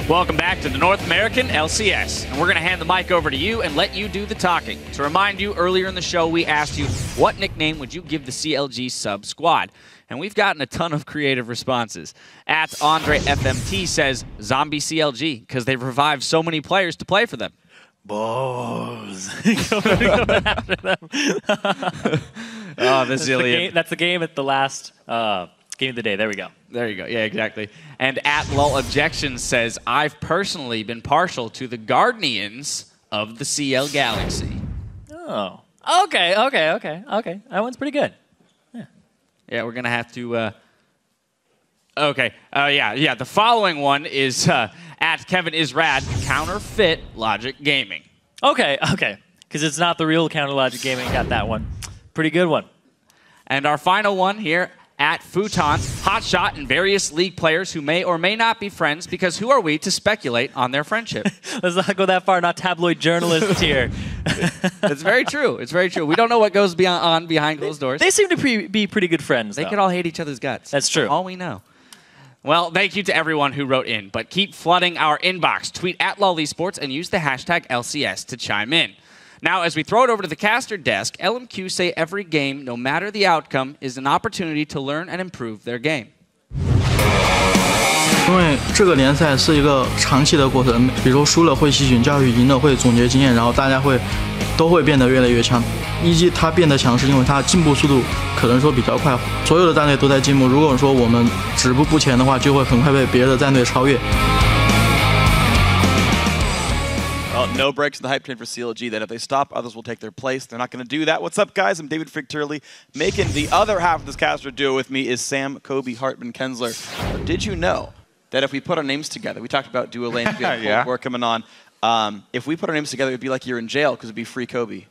Welcome back to the North American LCS, and we're going to hand the mic over to you and let you do the talking. To remind you, earlier in the show, we asked you, what nickname would you give the CLG sub squad? And we've gotten a ton of creative responses. At Andre FMT says, Zombie CLG, because they've revived so many players to play for them. Balls. Coming after them. Oh, that's the game at the last game of the day. There we go. There you go. Yeah, exactly. And at Lull Objections says, I've personally been partial to the Guardians of the CL Galaxy. Oh. Okay. That one's pretty good. Yeah. Yeah, we're going to have to... Okay. Yeah. The following one is at Kevin Israd, Counterfeit Logic Gaming. Okay. Because it's not the real Counter Logic Gaming. Got that one. Pretty good one. And our final one here at Futon, Hotshot and various League players who may or may not be friends, because who are we to speculate on their friendship? Let's not go that far. Not tabloid journalists here. It's very true. It's very true. We don't know what goes on behind closed doors. They seem to be pretty good friends, They could all hate each other's guts. That's true. All we know. Well, thank you to everyone who wrote in, but keep flooding our inbox. Tweet at LOL Esports and use the hashtag LCS to chime in. Now, as we throw it over to the caster desk, LMQ say every game, no matter the outcome, is an opportunity to learn and improve their game. 因为这个联赛是一个长期的过程，比如输了会吸取教训，赢了会总结经验，然后大家都会变得越来越强。EG它变得强是因为它进步速度可能说比较快，所有的战队都在进步。如果说我们止步不前的话，就会很快被别的战队超越。 No breaks in the hype train for CLG. That if they stop, others will take their place. They're not going to do that. What's up, guys? I'm David Frick-Turley. Making the other half of this caster duo with me is Sam, Kobe, Hartman, Kensler. But did you know that if we put our names together, we talked about duo lanes, we have Cold War coming on. If we put our names together, it would be like you're in jail because it would be free Kobe.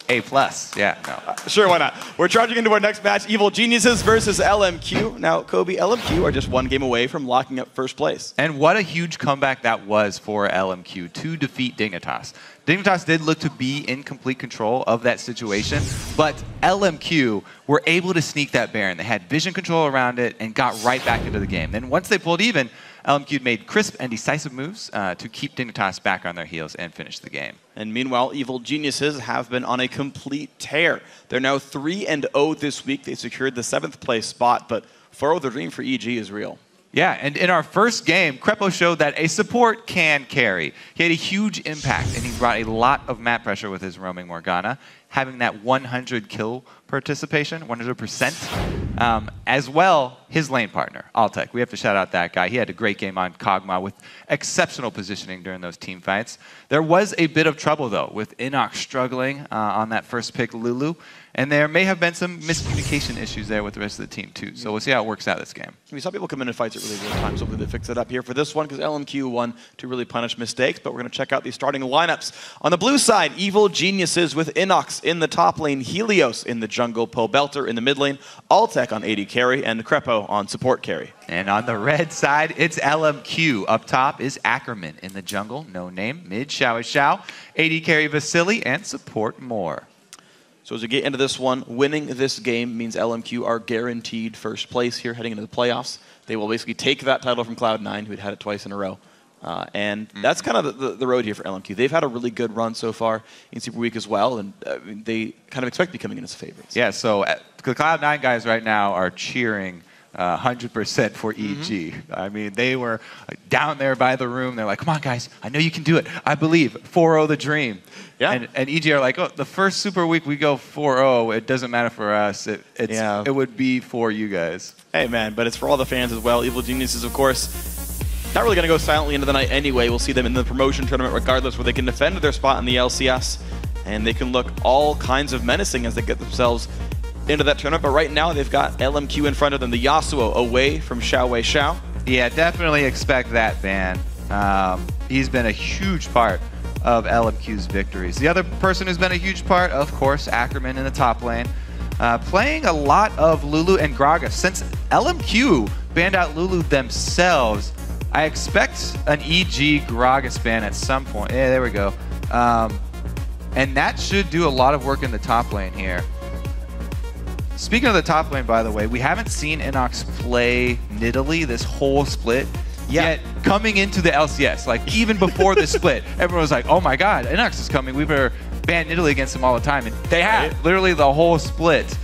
A+, yeah. No. Sure, why not? We're charging into our next match, Evil Geniuses versus LMQ. Now, Kobe, LMQ are just one game away from locking up first place. And what a huge comeback that was for LMQ to defeat Dignitas. Dignitas did look to be in complete control of that situation, but LMQ were able to sneak that Baron. They had vision control around it and got right back into the game. Then once they pulled even, LMQ made crisp and decisive moves to keep Dignitas back on their heels and finish the game. And meanwhile, Evil Geniuses have been on a complete tear. They're now 3-0 this week. They secured the 7th place spot, but the dream for EG is real. Yeah, and in our first game, Crepo showed that a support can carry. He had a huge impact, and he brought a lot of map pressure with his roaming Morgana, having that 100 kill participation, 100%. As well, his lane partner, Altec. We have to shout out that guy. He had a great game on Kog'Maw with exceptional positioning during those team fights. There was a bit of trouble, though, with Inox struggling on that first pick, Lulu. And there may have been some miscommunication issues there with the rest of the team, too. So we'll see how it works out this game. We saw people come in and fights at really real time, so hopefully they fix it up here for this one, because LMQ won to really punish mistakes. But we're going to check out the starting lineups. On the blue side, Evil Geniuses with Inox in the top lane, Helios in the jungle, Pobelter in the mid lane, Altec on AD carry, and Crepo on support carry. And on the red side, it's LMQ. Up top is Ackerman in the jungle, no name, mid Xiao, AD carry Vasily, and support Moore. So as we get into this one, winning this game means LMQ are guaranteed first place here heading into the playoffs. They will basically take that title from Cloud9, who had it twice in a row. And that's kind of the road here for LMQ. They've had a really good run so far in Super Week as well, and they kind of expect to be coming in as favorites. Yeah, so the Cloud9 guys right now are cheering 100% for EG. I mean, they were down there by the room. They're like, come on, guys. I know you can do it. I believe. 4-0 the dream. Yeah. And EG are like, oh, the first Super Week we go 4-0. It doesn't matter for us. It would be for you guys. Hey, man, but it's for all the fans as well. Evil Geniuses, of course, not really going to go silently into the night anyway. We'll see them in the promotion tournament regardless, where they can defend their spot in the LCS. And they can look all kinds of menacing as they get themselves into that tournament. But right now, they've got LMQ in front of them, the Yasuo away from Xiao. Yeah, definitely expect that ban. He's been a huge part of LMQ's victories. The other person who's been a huge part, of course, Ackerman in the top lane. Playing a lot of Lulu and Gragas. Since LMQ banned out Lulu themselves, I expect an EG Gragas ban at some point. Yeah, there we go. And that should do a lot of work in the top lane here. Speaking of the top lane, by the way, we haven't seen Inox play Nidalee this whole split. Yet coming into the LCS, like even before the split, everyone was like, oh my god, Inox is coming. We better ban Nidalee against him all the time. And they have, literally the whole split.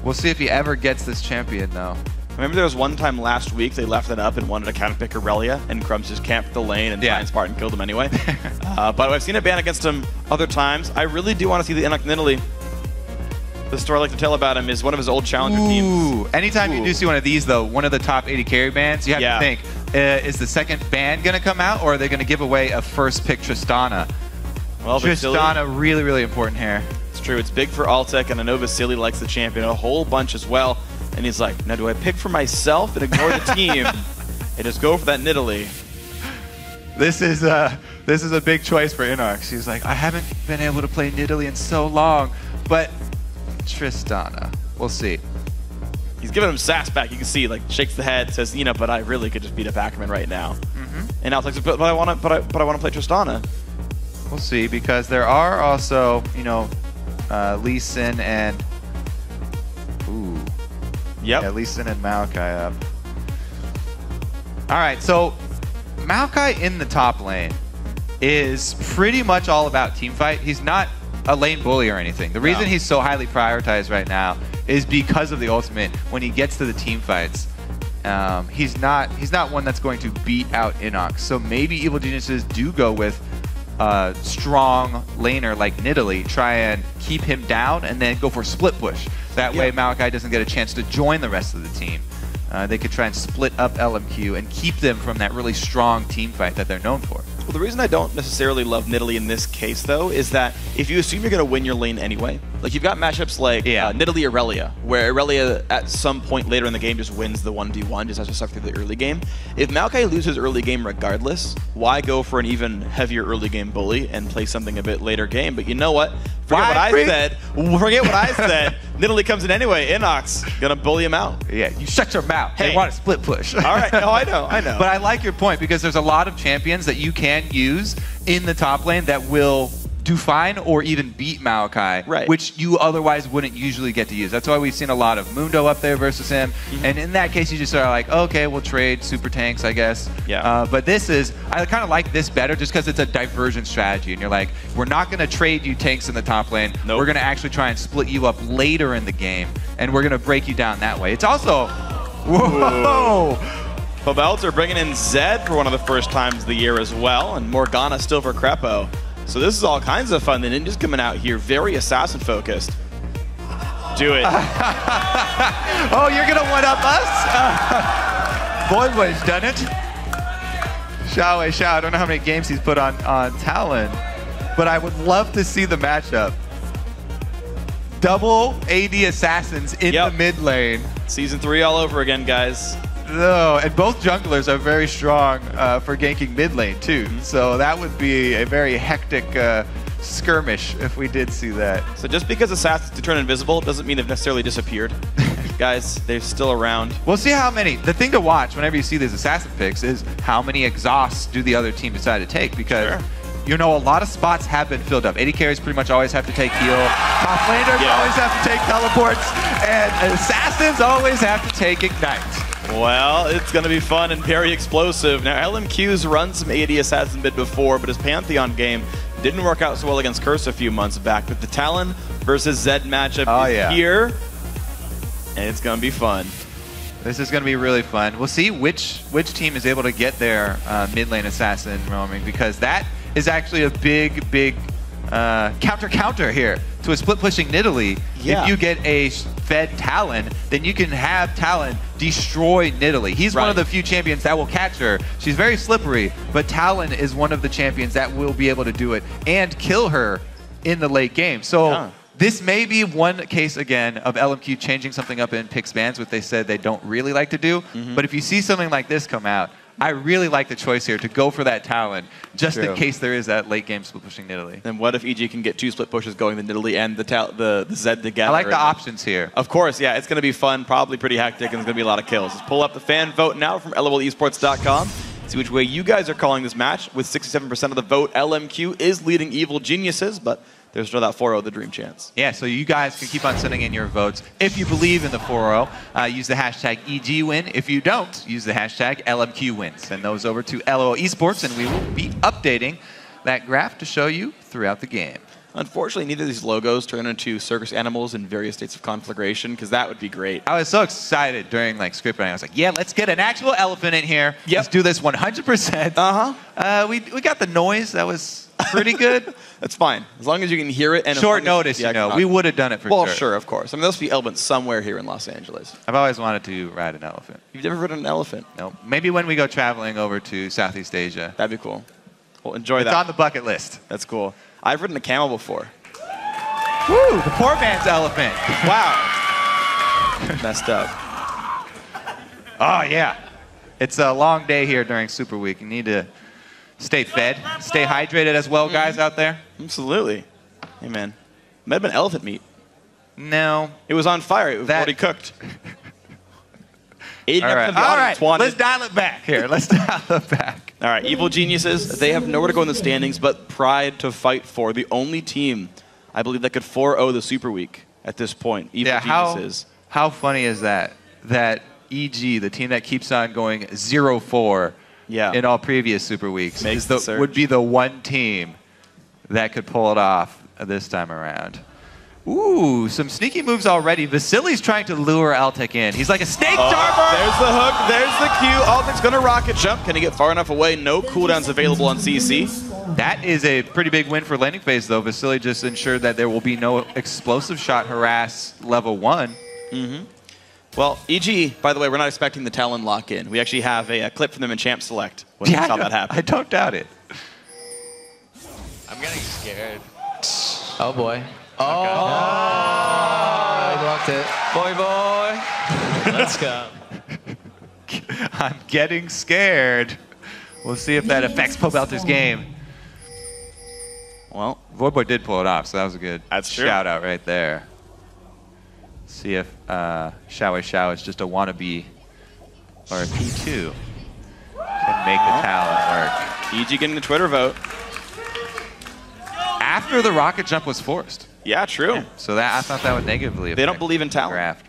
We'll see if he ever gets this champion, though. Remember there was one time last week they left it up and wanted to counterpick Aurelia, and Crumbs just camped the lane and Giant Spartan killed him anyway. But I've seen it ban against him other times. I really do want to see the Inox Nidalee. The story I like to tell about him is one of his old challenger teams. Anytime you do see one of these, though, one of the top 80 carry bans, you have to think, is the second ban going to come out, or are they going to give away a first pick Tristana? Well, Tristana, really, really important here. It's true. It's big for Altec, and I know Vasily likes the champion a whole bunch as well. And he's like, now do I pick for myself and ignore the team and just go for that Nidalee? This is a big choice for Inox. He's like, I haven't been able to play Nidalee in so long, but Tristana, we'll see. He's giving him sass back. You can see, like, shakes the head, says, you know, but I really could just beat up Ackerman right now. And Altek's like, but I want to play Tristana. We'll see, because there are also, you know, Lee Sin and yeah, Lee Sin and Maokai up. All right, so Maokai in the top lane is pretty much all about team fight. He's not a lane bully or anything. The reason he's so highly prioritized right now is because of the ultimate. When he gets to the team fights, he's not one that's going to beat out Inox. So maybe Evil Geniuses do go with a strong laner like Nidalee, try and keep him down, and then go for split push. That way Maokai doesn't get a chance to join the rest of the team. They could try and split up LMQ and keep them from that really strong team fight that they're known for. Well, the reason I don't necessarily love Nidalee in this case, though, is that if you assume you're going to win your lane anyway, like you've got matchups like Nidalee Aurelia, where Aurelia at some point later in the game just wins the 1v1, just has to suck through the early game. If Maokai loses early game regardless, why go for an even heavier early game bully and play something a bit later game? But you know what? Forget what I said. Nidalee comes in anyway. Inox gonna bully him out. Yeah, you shut your mouth. Hey. They want to split push. All right. Oh, I know. But I like your point, because there's a lot of champions that you can use in the top lane that will do fine or even beat Maokai, which you otherwise wouldn't usually get to use. That's why we've seen a lot of Mundo up there versus him. And in that case, you just are like, okay, we'll trade super tanks, I guess. But this is, I kind of like this better just because it's a diversion strategy. And you're like, we're not going to trade you tanks in the top lane. We're going to actually try and split you up later in the game. And we're going to break you down that way. It's also, whoa! Pobelts are bringing in Zed for one of the first times of the year as well. And Morgana still for Crepo. So this is all kinds of fun. The Ninja's coming out here, very assassin focused. Do it. Oh, you're gonna one-up us? Voidway's done it. Xiao Xiao, I don't know how many games he's put on Talon, but I would love to see the matchup. Double AD assassins in the mid lane. Season 3 all over again, guys. No, and both junglers are very strong for ganking mid lane too. So that would be a very hectic skirmish if we did see that. So just because assassins turn invisible doesn't mean they've necessarily disappeared. Guys, they're still around. We'll see how many. The thing to watch whenever you see these assassin picks is how many exhausts do the other team decide to take, because you know, a lot of spots have been filled up. AD carries pretty much always have to take heal. Top laners always have to take teleports. And assassins always have to take ignite. Well, it's going to be fun and very explosive. Now, LMQ's run some AD assassin bid before, but his Pantheon game didn't work out so well against Curse a few months back. But the Talon versus Zed matchup is here, and it's going to be fun. This is going to be really fun. We'll see which team is able to get their mid lane assassin roaming, because that is actually a big counter here to a split pushing Nidalee. If you get a fed Talon, then you can have Talon destroy Nidalee. He's one of the few champions that will catch her. She's very slippery, but Talon is one of the champions that will be able to do it and kill her in the late game. So this may be one case again of LMQ changing something up in pick spans, which they said they don't really like to do. But if you see something like this come out, I really like the choice here to go for that Talon, just in case there is that late game split pushing Nidalee. And what if EG can get 2 split pushes going, the Nidalee and the Zed together? I like the options here. Of course, yeah, it's going to be fun, probably pretty hectic, and there's going to be a lot of kills. Let's pull up the fan vote now from LOLesports.com. See which way you guys are calling this match. With 67% of the vote, LMQ is leading Evil Geniuses, but there's still that 4-0 the dream chance. Yeah, so you guys can keep on sending in your votes. If you believe in the 4-0, use the hashtag EGWin. If you don't, use the hashtag LMQWin. Send those over to LOL Esports, and we will be updating that graph to show you throughout the game. Unfortunately, neither of these logos turn into circus animals in various states of conflagration, because that would be great. I was so excited during script writing. I was like, yeah, let's get an actual elephant in here. Yep. Let's do this 100%. We got the noise. That was pretty good. That's fine. As long as you can hear it. And short notice, we would have done it for sure. Well, sure, of course. I mean, there'll be elephants somewhere here in Los Angeles. I've always wanted to ride an elephant. You've never ridden an elephant? No. Maybe when we go traveling over to Southeast Asia. That'd be cool. Well, enjoy that. It's on the bucket list. That's cool. I've ridden a camel before. Woo, the poor man's elephant. Wow. Messed up. Oh, yeah. It's a long day here during Super Week. You need to stay fed, stay hydrated as well, guys out there. Absolutely. Hey, man. Might have been elephant meat. No. It was on fire. It was already cooked. All right, let's dial it back here. Let's dial it back. All right, Evil Geniuses, they have nowhere to go in the standings but Pride to fight for. The only team, I believe, that could 4-0 the Super Week at this point. Evil Geniuses. How funny is that? That EG, the team that keeps on going 0-4 in all previous Super Weeks, would be the one team that could pull it off this time around. Ooh, some sneaky moves already. Vasili's trying to lure Altec in. He's like a snake charmer. There's the hook. There's the Q. Altec's going to rocket jump. Can he get far enough away? No cooldowns available on CC. That is a pretty big win for landing phase, though. Vasili just ensured that there will be no explosive shot harass level 1. Well, EG, by the way, we're not expecting the Talon lock-in. We actually have a clip from them in Champ Select when we saw that happen. I don't doubt it. I'm getting scared. Oh, boy. Oh, he blocked it. Boy. Let's go. I'm getting scared. We'll see if that affects Pobelter's game. Well, Voidboy did pull it off, so that was a good shout out right there. See if Xiao Xiao is just a wannabe or a P2 can make the Talon work. EG getting the Twitter vote. After the rocket jump was forced. Yeah, true. Yeah, so that I thought that would negatively affect. They don't believe in Talon. Draft.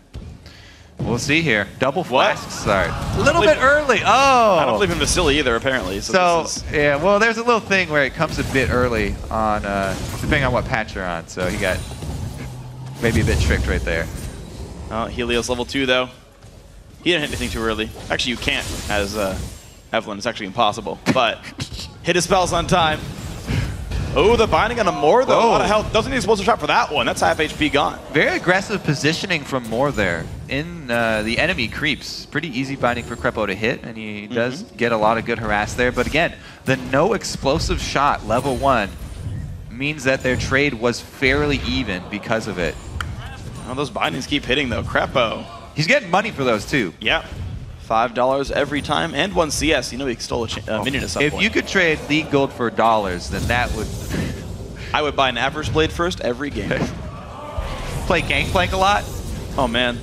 We'll see here. Double flask start. A little bit early. Oh. I don't believe in Vasili either, apparently. So yeah, well, there's a little thing where it comes a bit early on, depending on what patch you're on. So he got maybe a bit tricked right there. Helios level 2, though. He didn't hit anything too early. Actually, you can't as Evelyn. It's actually impossible. But hit his spells on time. Oh, the binding on a Moore, though. A lot of health. Doesn't need a explosive shot for that one. That's half HP gone. Very aggressive positioning from Moore there. In the enemy creeps. Pretty easy binding for Crepo to hit, and he does get a lot of good harass there. But again, the no explosive shot level 1 means that their trade was fairly even because of it. Oh, those bindings keep hitting, though. Crepo. He's getting money for those, too. Yep. $5 every time, and 1 CS. You know he stole a minion at some point. If you could trade League Gold for dollars, then that would... I would buy an Average Blade first every game. Play Gangplank a lot? Oh, man.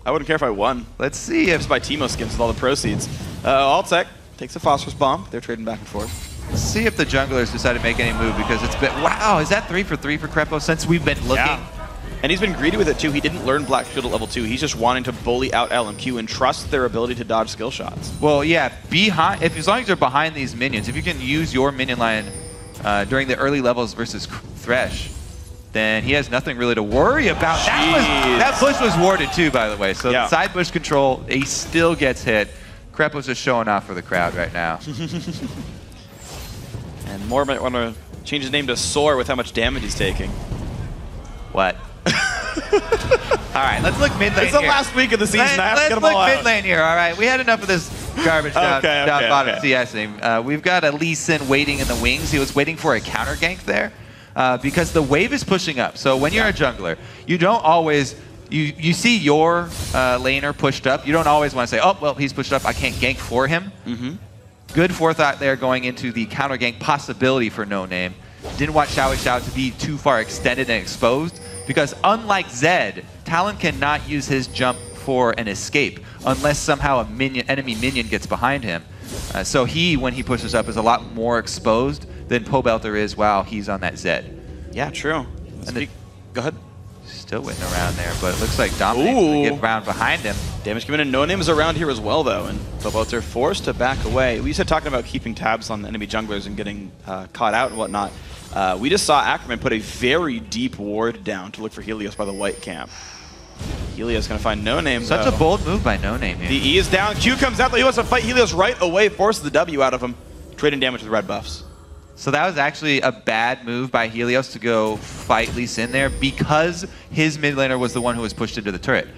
I wouldn't care if I won. Let's see if... Just buy Teemo skins with all the proceeds. Altec takes a Phosphorus Bomb. They're trading back and forth. Let's see if the junglers decide to make any move, because it's been... Wow, is that 3 for 3 for Crepo since we've been looking? Yeah. And he's been greedy with it, too. He didn't learn Black Shield at level 2. He's just wanting to bully out LMQ and trust their ability to dodge skill shots. Well, yeah, as long as you're behind these minions, if you can use your minion line during the early levels versus Thresh, then he has nothing really to worry about. That bush was warded, too, by the way. So the side bush control, he still gets hit. Crepo's just showing off for the crowd right now. And Moore might want to change his name to Soar with how much damage he's taking. What? All right, let's look mid lane. It's the last week of the season. Let's look mid lane here. All right, we had enough of this garbage down bottom CSing. We've got a Lee Sin waiting in the wings. He was waiting for a counter gank there because the wave is pushing up. So when you're a jungler, you don't always you see your laner pushed up. You don't always want to say, oh well, he's pushed up. I can't gank for him. Good forethought there going into the counter gank possibility for No Name. Didn't want Xiao Xiao to be too far extended and exposed, because unlike Zed, Talon cannot use his jump for an escape unless somehow a enemy minion gets behind him. So when he pushes up, is a lot more exposed than Pobelter is while he's on that Zed. Yeah, true. Go ahead. Still waiting around there, but it looks like Dominate's going to get around behind him. Damage coming in. No Name is around here as well, though, and they're forced to back away. We said talking about keeping tabs on the enemy junglers and getting caught out and whatnot. We just saw Ackerman put a very deep ward down to look for Helios by the white camp. Helios going to find No Name, Such a bold move by No Name here. The E is down. Q comes out, though. He wants to fight Helios right away, forces the W out of him, trading damage with red buffs. So that was actually a bad move by Helios to go fight Lee Sin there because his mid laner was the one who was pushed into the turret.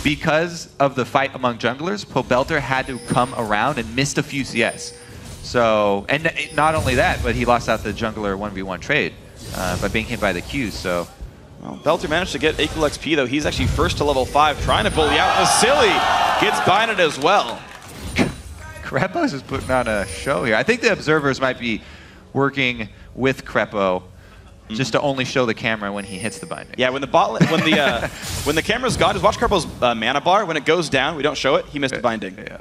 Because of the fight among junglers, Pobelter had to come around and missed a few CS. So, and not only that, but he lost out the jungler 1v1 trade by being hit by the Q. So, well, Belter managed to get equal XP, though. He's actually first to level 5, trying to bully out. Vasily gets binded as well. Krepo's is putting on a show here. I think the observers might be working with Krepo just to only show the camera when he hits the binding. Yeah, when the when the camera's gone, just watch Krepo's mana bar. When it goes down, we don't show it. He missed the binding. Yeah.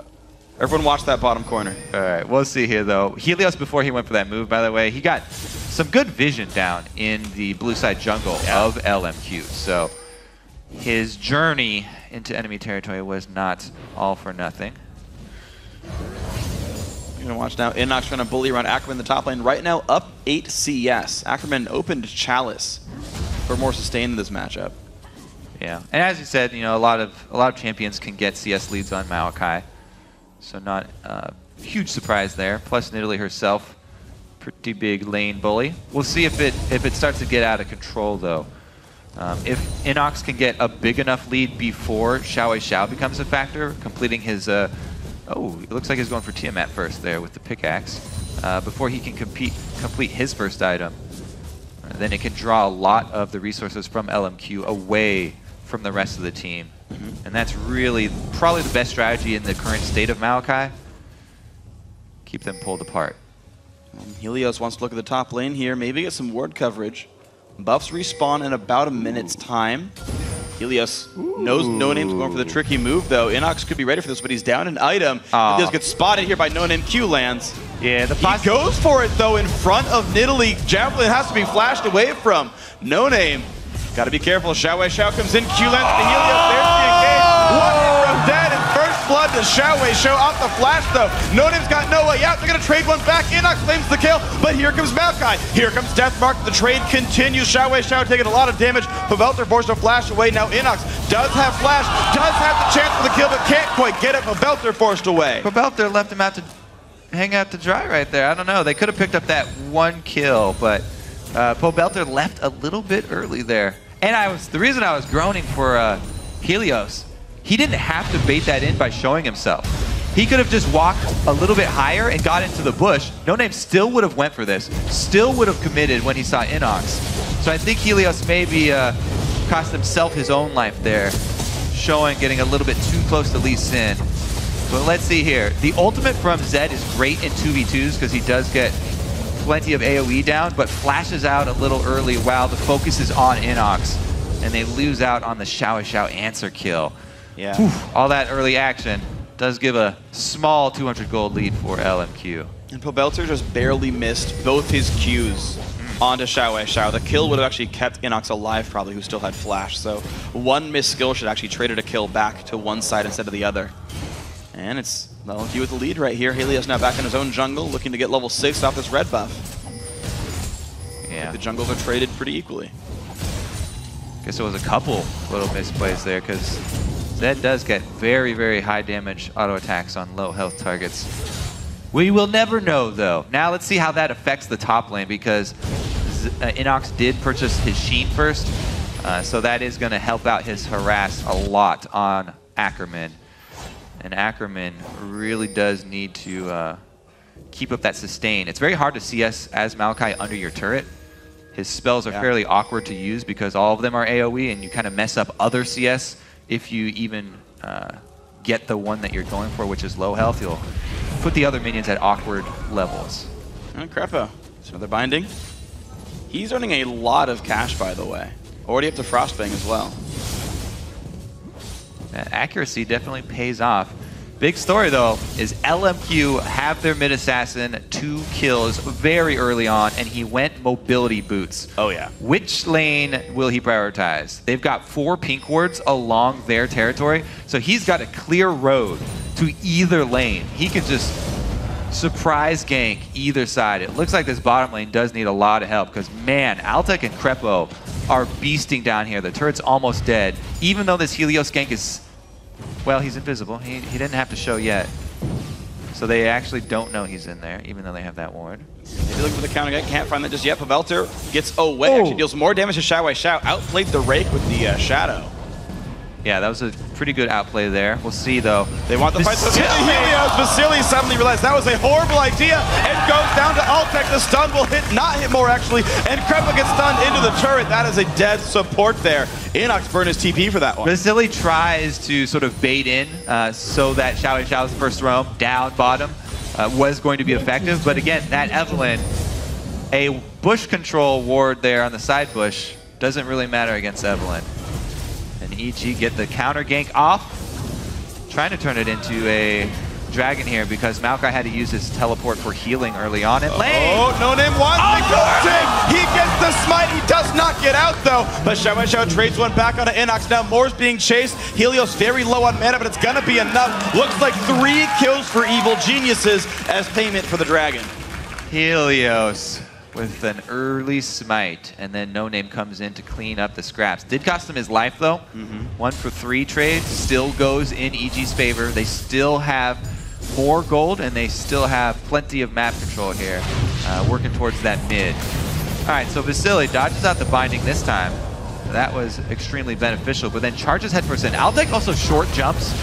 Everyone watch that bottom corner. All right, we'll see here though. Helios, before he went for that move, by the way, he got some good vision down in the blue side jungle of LMQ. So his journey into enemy territory was not all for nothing. You're gonna watch now. Inox trying to bully around Ackerman in the top lane. Right now, up 8 CS. Ackerman opened Chalice for more sustain in this matchup. Yeah, and as you said, you know, a lot of champions can get CS leads on Maokai, so not a huge surprise there. Plus, Nidalee herself, pretty big lane bully. We'll see if it starts to get out of control though. If Inox can get a big enough lead before Xiao becomes a factor, completing his oh, it looks like he's going for Tiamat first there with the pickaxe. Before he can complete his first item, then it can draw a lot of the resources from LMQ away from the rest of the team. And that's really probably the best strategy in the current state of Maokai. Keep them pulled apart. Helios wants to look at the top lane here, maybe get some ward coverage. Buffs respawn in about a minute's time. Helios knows No Name's going for the tricky move, though. Inox could be ready for this, but he's down an item. Helios gets spotted here by No Name. Q lands. Yeah, he goes for it, though, in front of Nidalee. Javelin has to be flashed away from No Name. Got to be careful. Xiao comes in. Q lands to Helios. There's the engage. One from dead, and first blood to Xiao off the flash, though. No Name's got no way out. They're going to trade one back. Inox claims the kill, but here comes Maokai. Here comes Deathmark. The trade continues. Xiao taking a lot of damage. Pobelter forced to flash away. Now Inox does have flash, does have the chance for the kill, but can't quite get it. Pobelter forced away. Pobelter left him out to hang out to dry right there. I don't know. They could have picked up that one kill, but Pobelter left a little bit early there. And the reason I was groaning for Helios, he didn't have to bait that in by showing himself. He could have just walked a little bit higher and got into the bush. No Name still would have went for this, still would have committed when he saw Inox. So I think Helios maybe cost himself his own life there, getting a little bit too close to Lee Sin. But let's see here. The ultimate from Zed is great in 2v2s because he does get plenty of AoE down, but flashes out a little early while the focus is on Inox, and they lose out on the Xiao answer kill. Yeah. Whew, all that early action does give a small 200 gold lead for LMQ. And Pobelter just barely missed both his Qs onto Xiao. The kill would have actually kept Inox alive, probably, who still had flash. So one missed skill should actually traded a kill back to one side instead of the other. And it's LMQ with the lead right here. Helios now back in his own jungle, looking to get level 6 off this red buff. Yeah. The jungles are traded pretty equally. Guess there was a couple little misplays there because Zed does get very, very high damage auto attacks on low health targets. We will never know though. Now let's see how that affects the top lane because Inox did purchase his Sheen first, so that is going to help out his harass a lot on Ackerman. And Ackerman really does need to keep up that sustain. It's very hard to CS as Maokai under your turret. His spells are fairly awkward to use because all of them are AoE, and you kind of mess up other CS if you even get the one that you're going for, which is low health. You'll put the other minions at awkward levels. And Krepo, so they're binding. He's earning a lot of cash, by the way. Already up to Frostbang as well. Accuracy definitely pays off. Big story, though, is LMQ have their mid assassin 2 kills very early on, and he went mobility boots. Oh, yeah. Which lane will he prioritize? They've got 4 pink wards along their territory, so he's got a clear road to either lane. He can just surprise gank either side. It looks like this bottom lane does need a lot of help because, man, Altec and Crepo are beasting down here. The turret's almost dead. Even though this Helios gank is, well, he's invisible. He didn't have to show yet. So they actually don't know he's in there, even though they have that ward. Maybe looking for the counter guy. Can't find that just yet. Pavelter gets away. Actually deals more damage to Xiao Xiao. Outplayed the Rake with the Shadow. Yeah, that was a pretty good outplay there. We'll see, though. They want the fight. So Helios. Vasily suddenly realized that was a horrible idea and goes down to Altec. The stun will not hit more, actually. And Crepa gets stunned into the turret. That is a dead support there. Inox burned his TP for that one. Vasily tries to sort of bait in so that Xiao Xiao's first roam down bottom was going to be effective. But again, that Evelyn, a bush control ward there on the side bush, doesn't really matter against Evelyn. And EG get the counter gank off, trying to turn it into a dragon here because Maokai had to use his teleport for healing early on in lane. Oh, No Name wants to go in. He gets the smite. He does not get out, though. But Xiao Xiao trades one back onto Inox. Now Moore's being chased. Helios very low on mana, but it's going to be enough. Looks like 3 kills for Evil Geniuses as payment for the dragon. Helios with an early smite, and then No Name comes in to clean up the scraps. Did cost him his life, though. 1 for 3 trade still goes in EG's favor. They still have more gold, and they still have plenty of map control here, working towards that mid. All right, so Vasily dodges out the binding this time. That was extremely beneficial, but then charges headfirst in. Altec also short jumps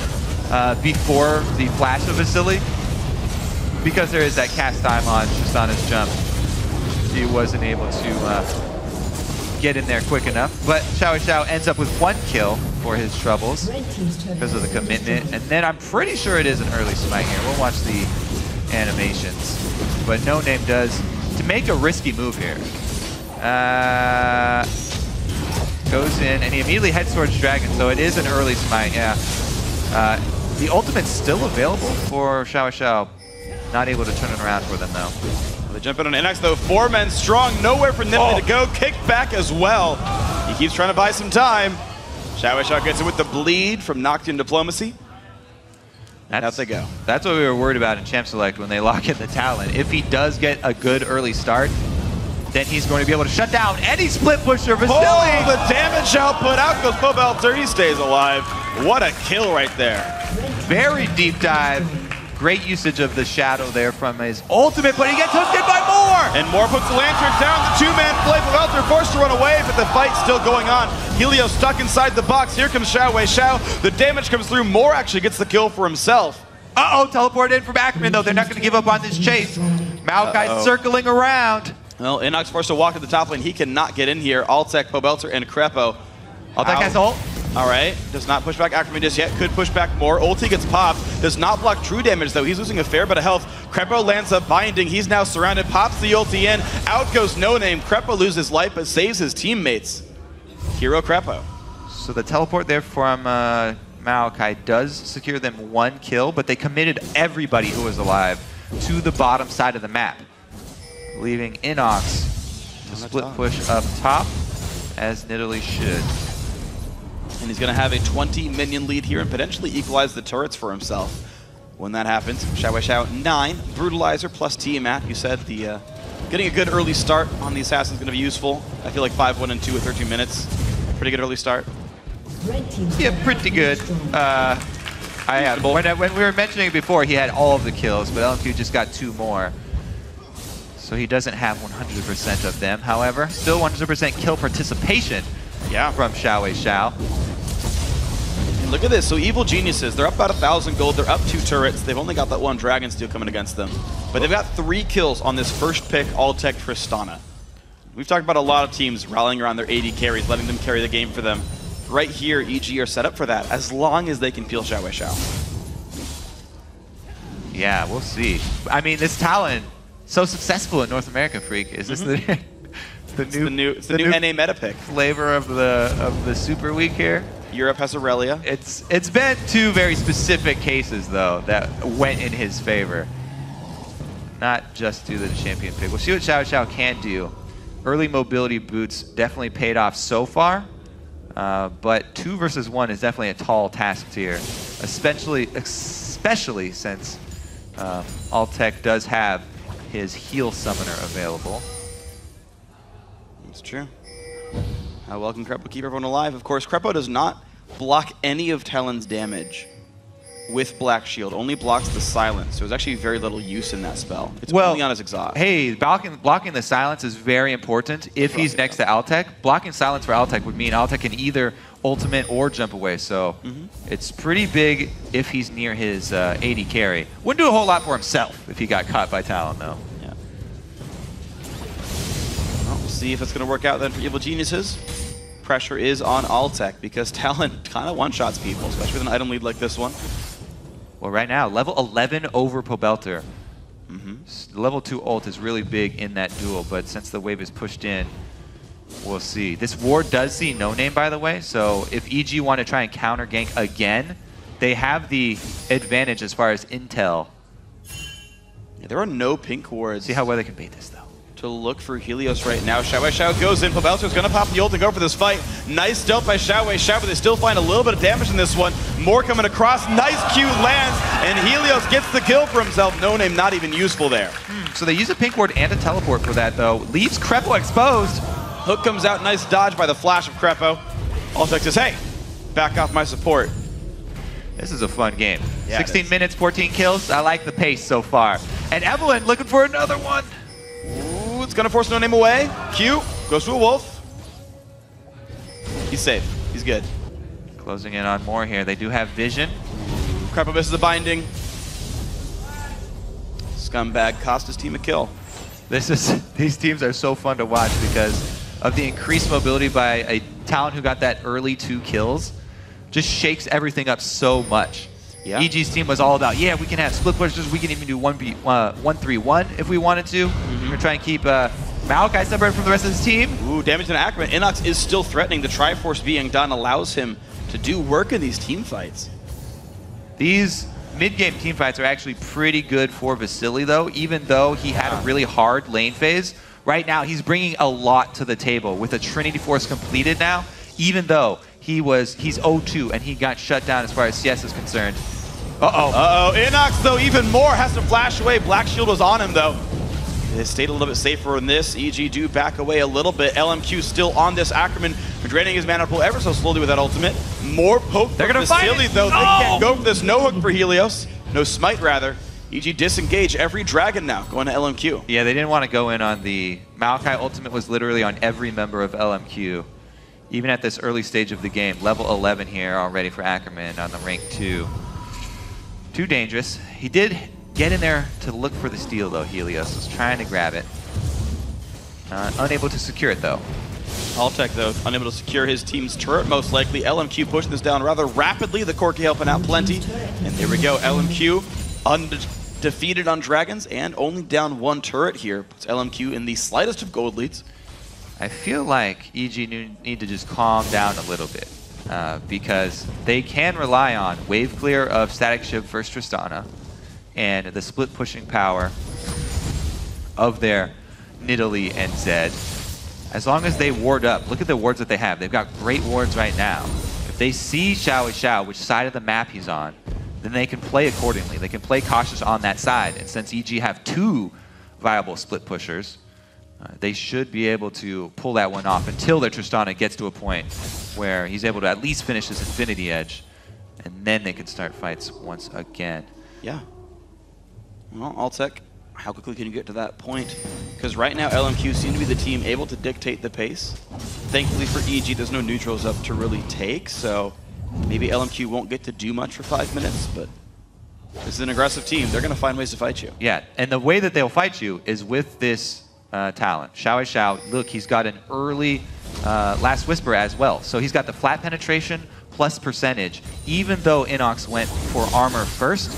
before the flash of Vasily, because there is that cast time on Tristana's jump. He wasn't able to get in there quick enough, but Xiao Xiao ends up with 1 kill for his troubles because of the commitment, and then I'm pretty sure it is an early smite here. We'll watch the animations, but No Name does, to make a risky move here, goes in, and he immediately heads towards Dragon, so it is an early smite, yeah. The ultimate's still available for Xiao Xiao, not able to turn it around for them, though. They jump in on Inox, though. 4 men strong, nowhere for Nippy to go. Kicked back as well. He keeps trying to buy some time. Xiao Xiao gets it with the bleed from Nocturne Diplomacy. Out they go. That's what we were worried about in Champ Select when they lock in the Talon. If he does get a good early start, then he's going to be able to shut down any split pusher. Vasily! Oh, the damage output. Out goes Pavelter. He stays alive. What a kill right there. Very deep dive. Great usage of the shadow there from his ultimate, but he gets hooked in by Moore! And Moore puts the lantern down. The 2-man play. Pavelter forced to run away, but the fight's still going on. Helios stuck inside the box. Here comes Xiao Xiao. The damage comes through. Moore actually gets the kill for himself. Uh-oh, teleport in from Ackerman, though. They're not going to give up on this chase. Maokai circling around. Well, Inox forced to walk to the top lane. He cannot get in here. Altec, Pavelter, and Crepo. Altec has ult. All right, does not push back Ackerman just yet, could push back more. Ulti gets popped, does not block true damage though. He's losing a fair bit of health. Crepo lands up binding, he's now surrounded, pops the ulti in, out goes No Name. Crepo loses life but saves his teammates. Hero Crepo. So the teleport there from Maokai does secure them 1 kill, but they committed everybody who was alive to the bottom side of the map, leaving Inox to split push up top, as Nidalee should. And he's going to have a 20 minion lead here and potentially equalize the turrets for himself. When that happens, Xiao Xiao 9, Brutalizer plus Tiamat. You said the getting a good early start on the Assassin is going to be useful. I feel like 5-1 and 2 with 13 minutes. Pretty good early start. Yeah, pretty good. When we were mentioning it before, he had all of the kills, but LMQ just got 2 more. So he doesn't have 100% of them. However, still 100% kill participation from Xiao Xiao. And look at this. So Evil Geniuses, they're up about 1,000 gold. They're up 2 turrets. They've only got that 1 Dragon Steel coming against them. But they've got 3 kills on this first pick, Altec Tristana. We've talked about a lot of teams rallying around their AD carries, letting them carry the game for them. Right here, EG are set up for that, as long as they can peel Xiao Xiao. Yeah, we'll see. I mean, this Talon, so successful in North America, Freak. Is this the new NA meta pick flavor of the Super Week here? Europe has Aurelia. It's been two very specific cases, though, that went in his favor. Not just due to the champion pick. We'll see what Xiao Xiao can do. Early mobility boots definitely paid off so far, but 2 versus 1 is definitely a tall task tier, especially since Altec does have his heal summoner available. It's true. How well can Krepo keep everyone alive? Of course, Krepo does not block any of Talon's damage with Black Shield, only blocks the silence, so there's actually very little use in that spell. It's only on his exhaust. Hey, blocking the silence is very important if he's next to Altec. Blocking silence for Altec would mean Altec can either ultimate or jump away, so it's pretty big if he's near his AD carry. Wouldn't do a whole lot for himself if he got caught by Talon, though. Yeah. Well, we'll see if it's going to work out then for Evil Geniuses. Pressure is on Altec because Talon kind of one-shots people, especially with an item lead like this one. Well, right now, level 11 over Pobelter. Level 2 ult is really big in that duel, but since the wave is pushed in, we'll see. This ward does see no name, by the way, so if EG want to try and counter gank again, they have the advantage as far as intel. Yeah, there are no pink wards. See how well they can bait this, though. To look for Helios right now. Xiao Xiao goes in. Pobelter's going to pop the ult and go for this fight. Nice stealth by Xiao Xiao, but they still find a little bit of damage in this one. More coming across. Nice Q lands, and Helios gets the kill for himself. No name, not even useful there. So they use a pink ward and a teleport for that, though. Leaves Krepo exposed. Hook comes out. Nice dodge by the flash of Krepo. Altec says, hey, back off my support. This is a fun game. Yeah, 16 minutes, 14 kills. I like the pace so far. And Evelyn looking for another one. Ooh, it's going to force no name away. Q goes to a wolf. He's safe. He's good. Closing in on more here. They do have vision. Krepo misses a binding. Scumbag cost his team a kill. These teams are so fun to watch because of the increased mobility by a Talon who got that early 2 kills. Just shakes everything up so much. Yeah. EG's team was all about, yeah, we can have split pushers, we can even do 1-3-1 if we wanted to. We're going to try and keep Malachi separated from the rest of his team. Ooh, damage to Ackerman. Inox is still threatening. The Triforce being done allows him to do work in these team fights. These mid-game team fights are actually pretty good for Vasily, though, even though he had a really hard lane phase. Right now, he's bringing a lot to the table with a Trinity Force completed now, even though he's 0-2 and he got shut down as far as CS is concerned. Inox, though, even more, has to flash away. Black Shield was on him, though. They stayed a little bit safer in this. EG do back away a little bit. LMQ still on this. Ackerman draining his mana pool ever so slowly with that ultimate. More poke for Vasily, though. They can't go for this. No hook for Helios. No smite, rather. EG disengage every dragon now, going to LMQ. Yeah, they didn't want to go in on the... Malachi ultimate was literally on every member of LMQ. Even at this early stage of the game. Level 11 here already for Ackerman on the rank 2. Too dangerous. He did get in there to look for the steal, though. Helios was trying to grab it. Unable to secure it, though. Altec, though, unable to secure his team's turret, most likely. LMQ pushing this down rather rapidly. The Corki helping out plenty. And there we go. LMQ undefeated on Dragons and only down 1 turret here. Puts LMQ in the slightest of gold leads. I feel like EG need to just calm down a little bit because they can rely on wave clear of Static Ship versus Tristana and the split pushing power of their Nidalee and Zed. As long as they ward up, look at the wards that they have. They've got great wards right now. If they see Xiao Xiao, which side of the map he's on, then they can play accordingly. They can play cautious on that side. And since EG have 2 viable split pushers, they should be able to pull that one off until their Tristana gets to a point where he's able to at least finish his Infinity Edge, and then they can start fights once again. Yeah. Well, Altec, how quickly can you get to that point? Because right now, LMQ seem to be the team able to dictate the pace. Thankfully for EG, there's no neutrals up to really take, so maybe LMQ won't get to do much for 5 minutes, but this is an aggressive team. They're going to find ways to fight you. Yeah, and the way that they'll fight you is with this talent. Xiao Xiao, look, he's got an early Last Whisper as well. So he's got the flat penetration plus percentage. Even though Inox went for armor first,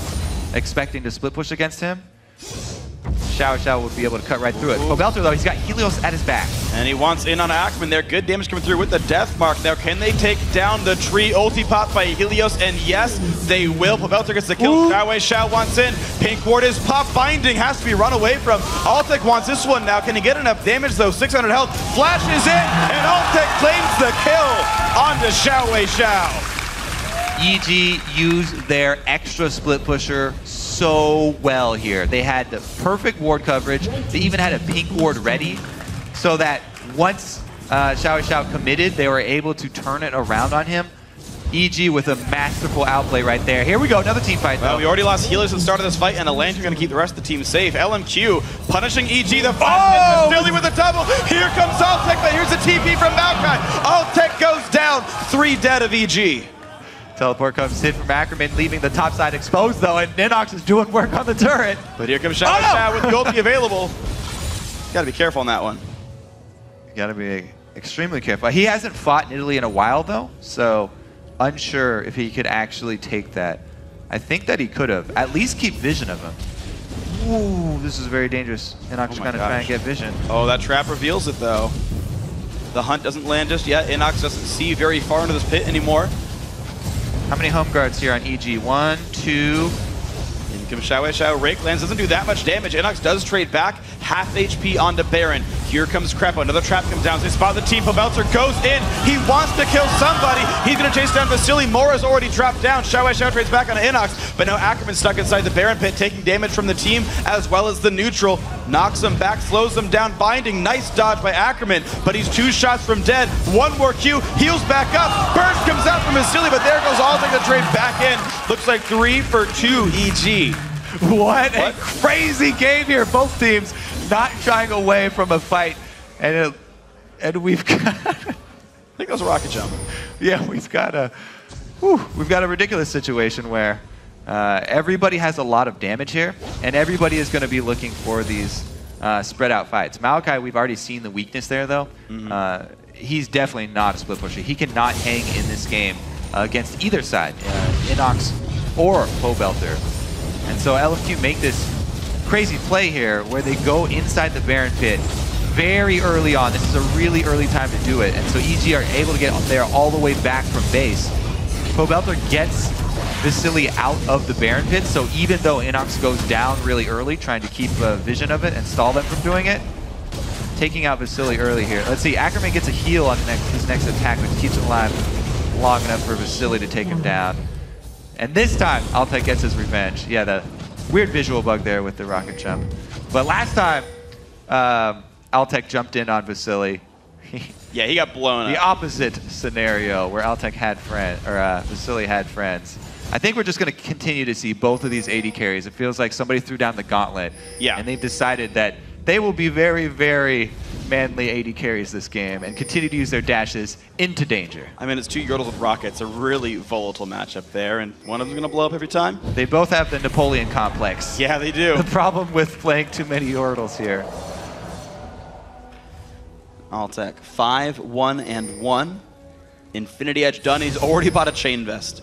expecting to split push against him, Xiao Xiao would be able to cut right through it. Pobelter, though, he's got Helios at his back. And he wants in on Ackerman there. Good damage coming through with the death mark. Now, can they take down the tree? Ulti popped by Helios, and yes, they will. Pavelter gets the kill. Shao wants in. Pink ward is popped. Binding has to be run away from. Altec wants this one now. Can he get enough damage though? 600 health. Flashes in, and Altec claims the kill onto Shao. EG used their extra split pusher so well here. They had the perfect ward coverage. They even had a pink ward ready, so that once Shao committed, they were able to turn it around on him. EG with a masterful outplay right there. Here we go, another team fight though. Well, we already lost healers at the start of this fight, and Lantern going to keep the rest of the team safe. LMQ punishing EG, the flash Vasily with a double. Here comes Altec, but here's a TP from Maokai. Altec goes down, 3 dead of EG. Teleport comes in from Ackerman, leaving the top side exposed though, and Ninox is doing work on the turret. But here comes Shao with the ulti available. Gotta be careful on that one. You gotta be extremely careful. He hasn't fought in Italy in a while though, so unsure if he could actually take that. I think that he could have. At least keep vision of him. Ooh, this is very dangerous. Inox is gonna try and get vision. Oh, that trap reveals it though. The hunt doesn't land just yet. Inox doesn't see very far into this pit anymore. How many home guards here on EG? 1, 2. In comes Shao. Rake lands, doesn't do that much damage. Inox does trade back, half HP onto Baron. Here comes Crepo, another trap comes down. They spot the team, Pavelter goes in. He wants to kill somebody. He's gonna chase down Vasily. Mora's already dropped down. Shao trades back on Inox, but now Ackerman's stuck inside the Baron pit, taking damage from the team as well as the neutral. Knocks him back, slows him down. Binding, nice dodge by Ackerman, but he's 2 shots from dead. 1 more Q, heals back up. Burst comes out from Vasily, but there goes Altec to trade back in. Looks like 3 for 2 EG. What a crazy game here. Both teams not shying away from a fight. And we've got... I think that was a rocket jump. Yeah, we've got a ridiculous situation where everybody has a lot of damage here, and everybody is going to be looking for these spread out fights. Maokai, we've already seen the weakness there though. He's definitely not a split pusher. He cannot hang in this game against either side, Inox or Pavelter. And so LMQ make this crazy play here where they go inside the Baron pit very early on. This is a really early time to do it. And so EG are able to get there all the way back from base. Pavelter gets Vasily out of the Baron pit, so even though Inox goes down really early, trying to keep vision of it and stall them from doing it, taking out Vasily early here. Let's see, Ackerman gets a heal on his next attack, which keeps him alive long enough for Vasily to take him down. And this time, Altec gets his revenge. Yeah, the weird visual bug there with the rocket jump. But last time, Altec jumped in on Vasily. Yeah, he got blown up. The opposite scenario where Altec had Vasily had friends. I think we're just going to continue to see both of these AD carries. It feels like somebody threw down the gauntlet. Yeah. And they've decided that they will be very, very manly AD carries this game and continue to use their dashes into danger. I mean, it's 2 Yordles with rockets, a really volatile matchup there, and one of them's going to blow up every time. They both have the Napoleon complex. Yeah, they do. The problem with playing too many Yordles here. Altec, 5-1-1. Infinity Edge done. He's already bought a chain vest.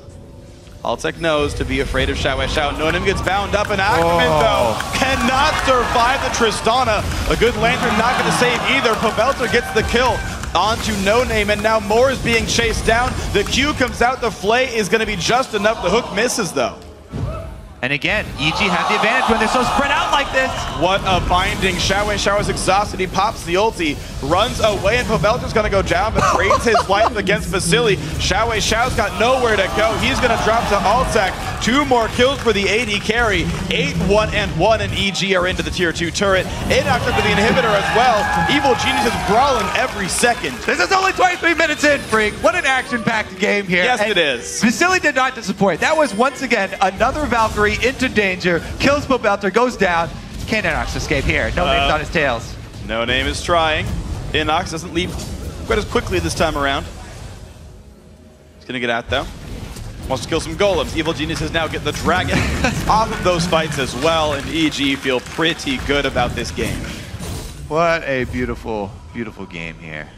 Altec knows to be afraid of Shao. No Name gets bound up, and Ackerman, though, cannot survive the Tristana. A good Lantern not going to save either. Pavelter gets the kill onto No Name, and now Moore is being chased down. The Q comes out. The Flay is going to be just enough. The hook misses, though. And again, EG have the advantage when they're so spread out like this. What a binding. Shao's exhausted. He pops the ulti, runs away, and Pavelter's going to go down, but trades his life against Vasily. Shao's got nowhere to go. He's going to drop to Altec. 2 more kills for the AD carry. 8-1-1, and EG are into the tier 2 turret. Inox up to the inhibitor as well. Evil Genius is brawling every second. This is only 23 minutes in, Freak. What an action-packed game here. Yes, and it is. Vasily did not disappoint. That was, once again, another Valkyrie into danger. Kills Pavelter, goes down. Can Inox escape here? No Name's on his tails. No Name is trying. Inox doesn't leave quite as quickly this time around. He's going to get out, though. Wants to kill some golems. Evil Geniuses now get the dragon off of those fights as well, and EG feel pretty good about this game. What a beautiful, beautiful game here.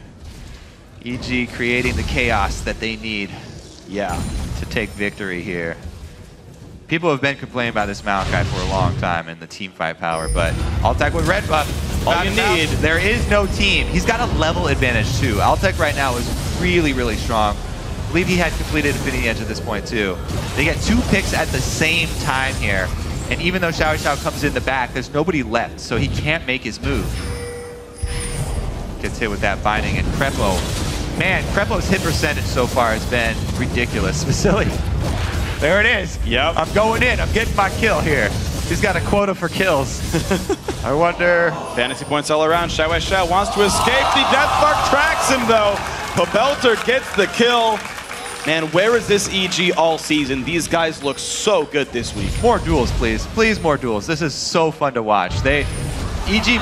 EG creating the chaos that they need, to take victory here. People have been complaining about this Maokai for a long time and the team fight power, but Altec with red buff. All you need. There is no team. He's got a level advantage too. Altec right now is really, really strong. I believe he had completed Infinity Edge at this point too. They get 2 picks at the same time here. And even though Xiao Xiao comes in the back, there's nobody left, so he can't make his move. Gets hit with that binding, and Crepo. Man, Crepo's hit percentage so far has been ridiculous. Vasily, there it is. Yep. I'm going in. I'm getting my kill here. He's got a quota for kills. I wonder. Fantasy points all around. Xiao Xiao wants to escape. The Death Spark tracks him though. Pobelter gets the kill. Man, where is this EG all season? These guys look so good this week. More duels, please. Please, more duels. This is so fun to watch. EG,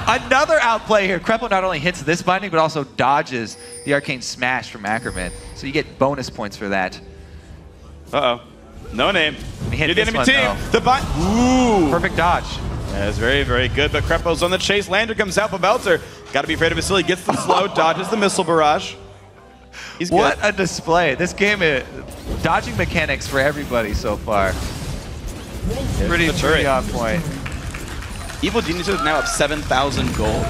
another outplay here. Crepo not only hits this binding, but also dodges the Arcane Smash from Ackerman. So you get bonus points for that. Uh-oh. No name. Hit the enemy team. Ooh. Perfect dodge. That is very, very good, but Crepo's on the chase. Lander comes out. Pobelter got to be afraid of Vasily. Gets the slow, dodges the missile barrage. He's good. What a display. This game is dodging mechanics for everybody so far. Pretty on point. Evil Geniuses now have 7,000 gold.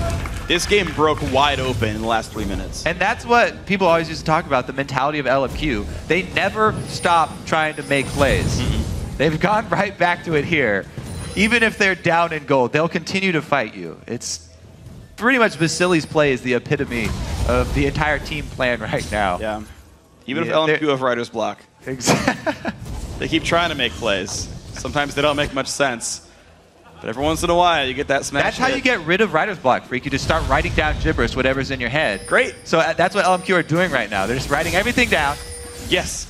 This game broke wide open in the last 3 minutes. And that's what people always used to talk about, the mentality of LMQ. They never stop trying to make plays. They've gone right back to it here. Even if they're down in gold, they'll continue to fight you. It's pretty much Vasily's play is the epitome of the entire team plan right now. Yeah. Even if LMQ have writer's block. Exactly. They keep trying to make plays. Sometimes they don't make much sense. But every once in a while, you get that smash. That's how you get rid of writer's block, Freak. You just start writing down gibberish, whatever's in your head. Great. So that's what LMQ are doing right now. They're just writing everything down. Yes.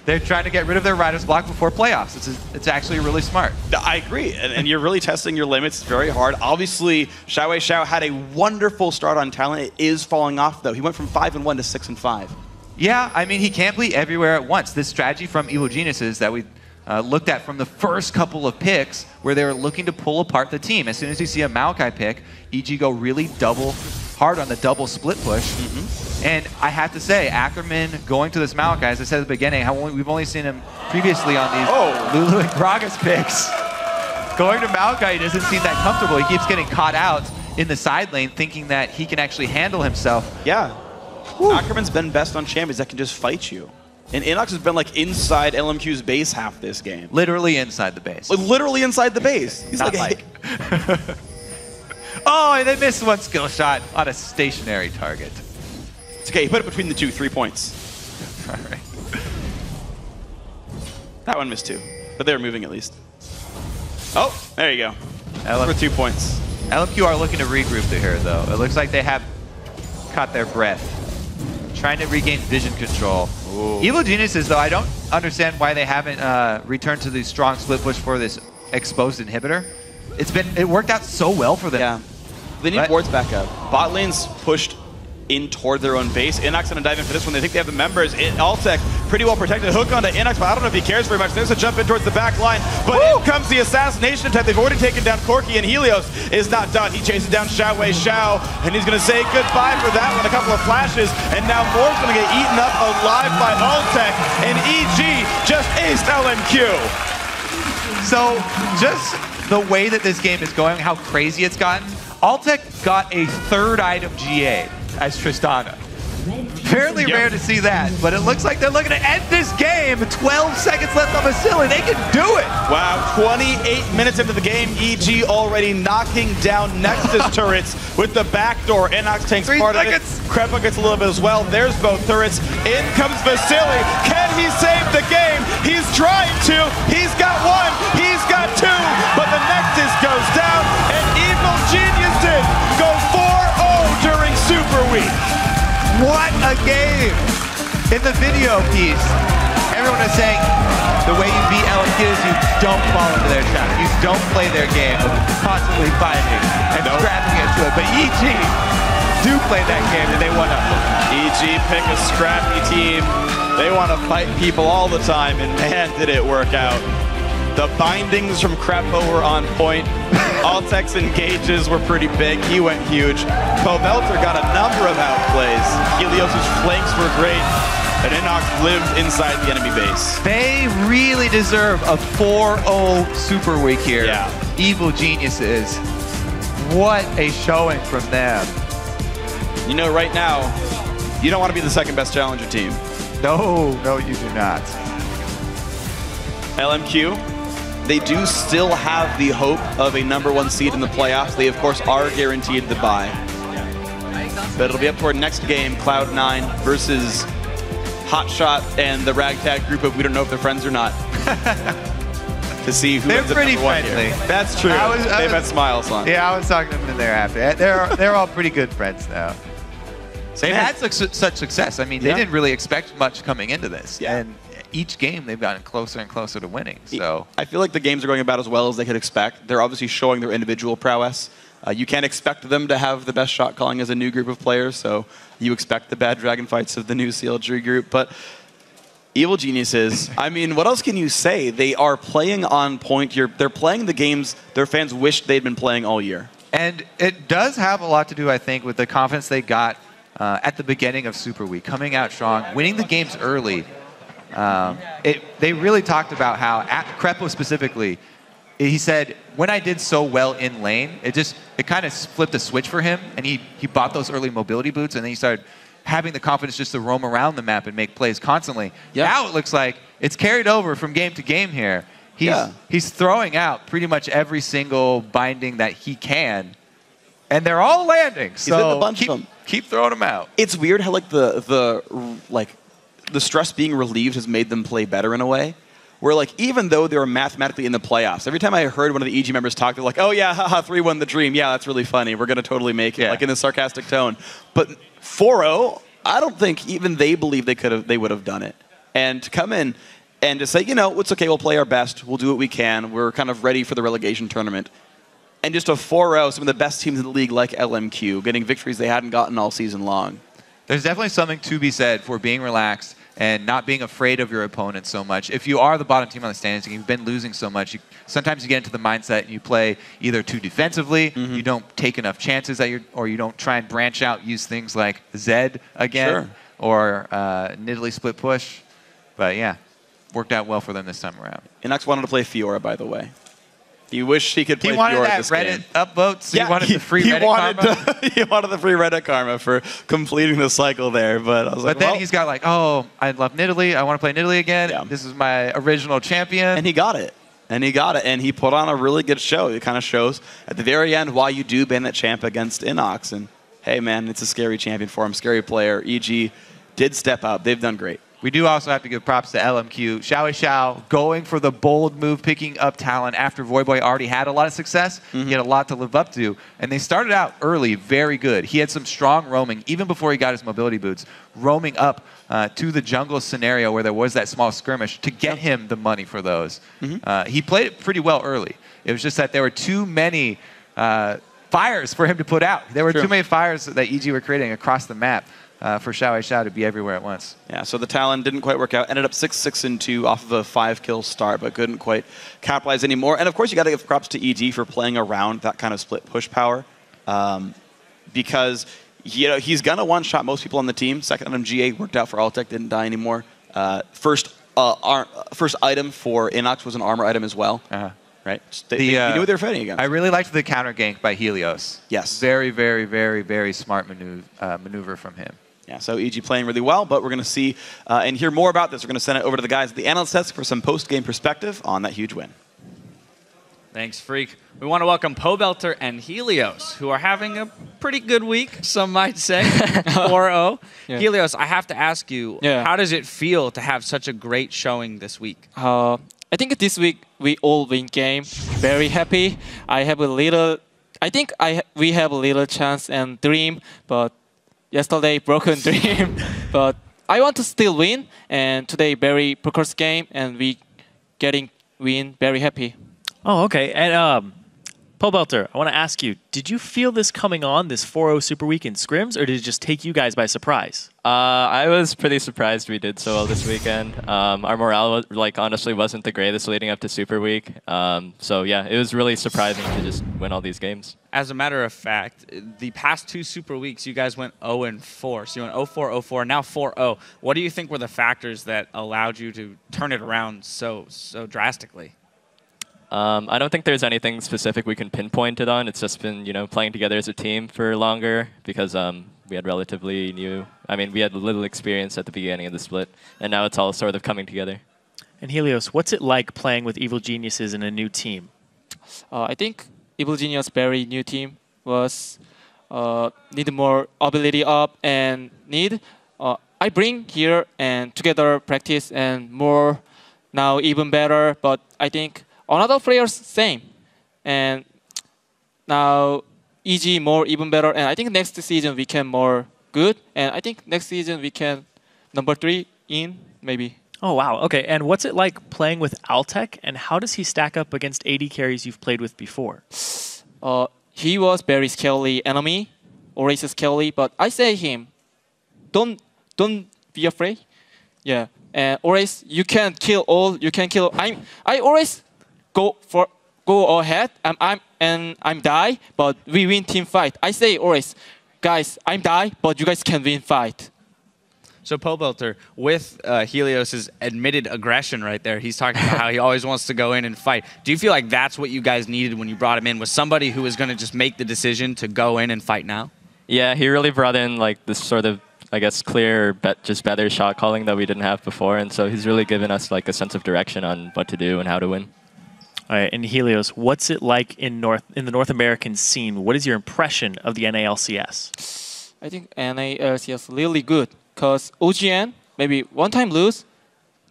They're trying to get rid of their writer's block before playoffs. It's actually really smart. I agree, and you're really testing your limits. It's very hard. Obviously, Xiao Xiao had a wonderful start on talent. It is falling off, though. He went from 5-1 to 6-5. Yeah, I mean, he can't be everywhere at once. This strategy from Evil Geniuses that we looked at from the first couple of picks, where they were looking to pull apart the team. As soon as you see a Maokai pick, EG go really hard on the double split push. And I have to say, Ackerman going to this Maokai, as I said at the beginning, we've only seen him previously on these Lulu and Gragas picks. Going to Maokai, he doesn't seem that comfortable. He keeps getting caught out in the side lane, thinking that he can actually handle himself. Yeah. Ackerman's been best on champions that can just fight you. And Inox has been like inside LMQ's base half this game. Literally inside the base. Like, literally inside the base. He's Not like. Oh, and they missed one skill shot on a stationary target. It's okay, he put it between the 2, 3 points. All right. That one missed 2, but they were moving at least. Oh, there you go. For 2 points. LMQ are looking to regroup here, though. It looks like they have caught their breath. Trying to regain vision control. Ooh. Evil Geniuses, though, I don't understand why they haven't returned to the strong split push for this exposed inhibitor. It worked out so well for them. Yeah. They need wards back up. Bot lane's pushed in toward their own base. Inox gonna dive in for this one. They think they have the members. Altec pretty well protected. Hook onto Inox, but I don't know if he cares very much. There's a jump in towards the back line, but in comes the assassination attempt. They've already taken down Corki, and Helios is not done. He chases down Xiao Xiao, and he's gonna say goodbye for that one. A couple of flashes, and now Moore's gonna get eaten up alive by Altec, and EG just aced LMQ. So just the way that this game is going, how crazy it's gotten, Altec got a 3rd item GA as Tristana. Fairly rare to see that, but it looks like they're looking to end this game. 12 seconds left on Vasily. They can do it. Wow, 28 minutes into the game, EG already knocking down Nexus turrets with the backdoor. Inox takes part of it. Crepo gets a little bit as well. There's both turrets. In comes Vasily. Can he save the game? He's trying to. He's got 1. He's got 2. But the Nexus goes down, and Evil Geniuses go 4-0 during Super Week. What a game! In the video piece, everyone is saying the way you beat LMQ is you don't fall into their trap. You don't play their game of constantly fighting and scrapping into it. But EG do play that game, and they won up. EG pick a scrappy team. They want to fight people all the time, and man, did it work out. The bindings from Crepo were on point. Altec's engages were pretty big. He went huge. Pobelter got a number of outplays. Helios' flanks were great. And Inox lived inside the enemy base. They really deserve a 4-0 Super Week here. Yeah. Evil Geniuses. What a showing from them. You know, right now, you don't want to be the second best challenger team. No, you do not. LMQ, they do still have the hope of a #1 seed in the playoffs. They, of course, are guaranteed the bye. But it'll be up to our next game, Cloud9 versus Hotshot and the Ragtag group of we don't know if they're friends or not. To see who They're ends up pretty #1 friendly. here. That's true. They've had smiles on. Yeah, I was talking to them and they're happy. They're all pretty good friends now. They've had such success. I mean, they didn't really expect much coming into this. Yeah. And each game, they've gotten closer and closer to winning. So I feel like the games are going about as well as they could expect. They're obviously showing their individual prowess. You can't expect them to have the best shot calling as a new group of players, so you expect the bad dragon fights of the new CLG group. But Evil Geniuses, I mean, what else can you say? They are playing on point here. They're playing the games their fans wished they'd been playing all year. And it does have a lot to do, I think, with the confidence they got at the beginning of Super Week, coming out strong, winning the games early. They really talked about how, at Crepo specifically, he said, when I did so well in lane, it kind of flipped a switch for him, and he bought those early mobility boots, and then he started having the confidence just to roam around the map and make plays constantly. Yep. Now it looks like it's carried over from game to game here. He's throwing out pretty much every single binding that he can, and they're all landing. He's hit a bunch of them. Keep throwing them out. It's weird how like the stress being relieved has made them play better in a way. Where like even though they were mathematically in the playoffs, every time I heard one of the EG members talk, they're like, "Oh yeah, haha, 3-1 the dream. Yeah, that's really funny. We're gonna totally make it," like in a sarcastic tone. But 4-0, I don't think even they believe they would have done it. And to come in and to say, you know, it's okay, we'll play our best, we'll do what we can. We're kind of ready for the relegation tournament. And just a 4-0, some of the best teams in the league like LMQ, getting victories they hadn't gotten all season long. There's definitely something to be said for being relaxed and not being afraid of your opponent so much. If you are the bottom team on the standings and you've been losing so much, sometimes you get into the mindset and you play either too defensively, you don't take enough chances or you don't try and branch out, use things like Zed again, or Nidalee split push. But yeah, worked out well for them this time around. Inox wanted to play Fiora, by the way. He wished he could play Fiora. He wanted that Reddit upvotes. Yeah, he wanted the free Reddit karma. He wanted the free Reddit karma for completing the cycle there. But I was like, then he's got like, oh, I love Nidalee. I want to play Nidalee again. Yeah. This is my original champion. And he got it. And he put on a really good show. It kind of shows at the very end why you do ban that champ against Inox. And hey, man, it's a scary champion for him, scary player. EG did step up. They've done great. We do also have to give props to LMQ. Xiao going for the bold move, picking up Talon after Voyboy already had a lot of success. He had a lot to live up to. And they started out early very good. He had some strong roaming, even before he got his mobility boots, roaming up to the jungle scenario where there was that small skirmish to get him the money for those. He played it pretty well early. It was just that there were too many fires for him to put out. There were too many fires that EG were creating across the map. For Xiao to be everywhere at once. Yeah, so the Talon didn't quite work out. Ended up 6-6-2 off of a 5-kill start, but couldn't quite capitalize anymore. And of course, you got to give props to EG for playing around that kind of split push power, because he's gonna one-shot most people on the team. Second MGA worked out for Altec, didn't die anymore. First item for Inox was an armor item as well. Right? They knew what they were fighting against. I really liked the counter gank by Helios. Yes. Very, very, very, very smart maneuver from him. Yeah, so EG playing really well, but we're going to see and hear more about this. We're going to send it over to the guys at the analyst desk for some post-game perspective on that huge win. Thanks, Freak. We want to welcome Pobelter and Helios, who are having a pretty good week, some might say, 4-0. Yeah. Helios, I have to ask you, how does it feel to have such a great showing this week? I think this week we all win game. Very happy. I think we have a little chance and dream, but yesterday broken dream. But I want to still win, and today very focused game, and we getting win. Very happy. Oh, okay. And Pobelter, I want to ask you, did you feel this coming on, this 4-0 Super Week in scrims, or did it just take you guys by surprise? I was pretty surprised we did so well this weekend. Our morale, honestly wasn't the greatest leading up to Super Week. So yeah, it was really surprising to just win all these games. As a matter of fact, the past 2 Super Weeks, you guys went 0-4. So you went 0-4, 0-4, now 4-0. What do you think were the factors that allowed you to turn it around so drastically? I don't think there's anything specific we can pinpoint it on. It's just been, playing together as a team for longer because we had relatively we had little experience at the beginning of the split, and now it's all sort of coming together. And Helios, what's it like playing with Evil Geniuses in a new team? I think Evil Genius very new team was need more ability up and need I bring here and together practice and more now even better. But I think another players same and now EG more even better. And I think next season we can more good. And I think next season we can number 3 in maybe. Oh, wow. Okay, and what's it like playing with Altec, and how does he stack up against AD carries you've played with before? He was very scary enemy, always scary, but I say him, don't be afraid. Yeah, and always you can kill all, you can kill. I always go ahead. I'm die, but we win team fight. I say always, guys, I'm die, but you guys can win fight. So Pobelter, with Helios's admitted aggression right there, he's talking about how he always wants to go in and fight. Do you feel like that's what you guys needed when you brought him in? Was somebody who was going to just make the decision to go in and fight now? Yeah, he really brought in like this sort of, I guess, clear, just better shot calling that we didn't have before, and so he's really given us like a sense of direction on what to do and how to win. All right, and Helios, what's it like in the North American scene? What is your impression of the NA LCS? I think NA LCS really good. Because OGN, maybe one time lose,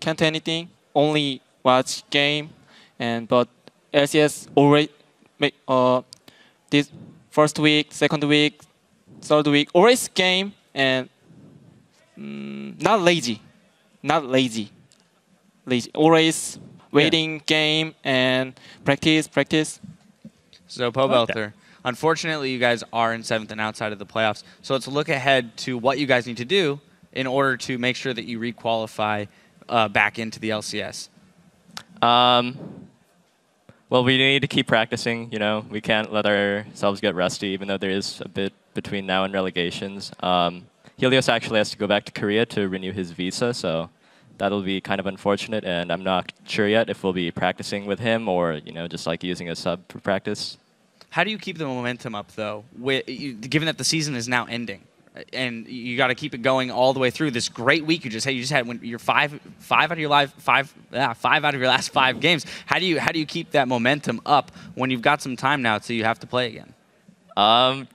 can't anything, only watch game, but LCS already, this first week, second week, third week, always game and not lazy, always waiting game and practice. So Pobelter, unfortunately you guys are in 7th and outside of the playoffs, so let's look ahead to what you guys need to do in order to make sure that you re-qualify back into the LCS? Well, we need to keep practicing. We can't let ourselves get rusty, even though there is a bit between now and relegations. Helios actually has to go back to Korea to renew his visa, so that'll be kind of unfortunate, and I'm not sure yet if we'll be practicing with him or just like using a sub for practice. How do you keep the momentum up, though, given that the season is now ending? And you got to keep it going all the way through this great week you just had. You just had your five out of your last 5 games. How do you keep that momentum up when you've got some time now till you have to play again? I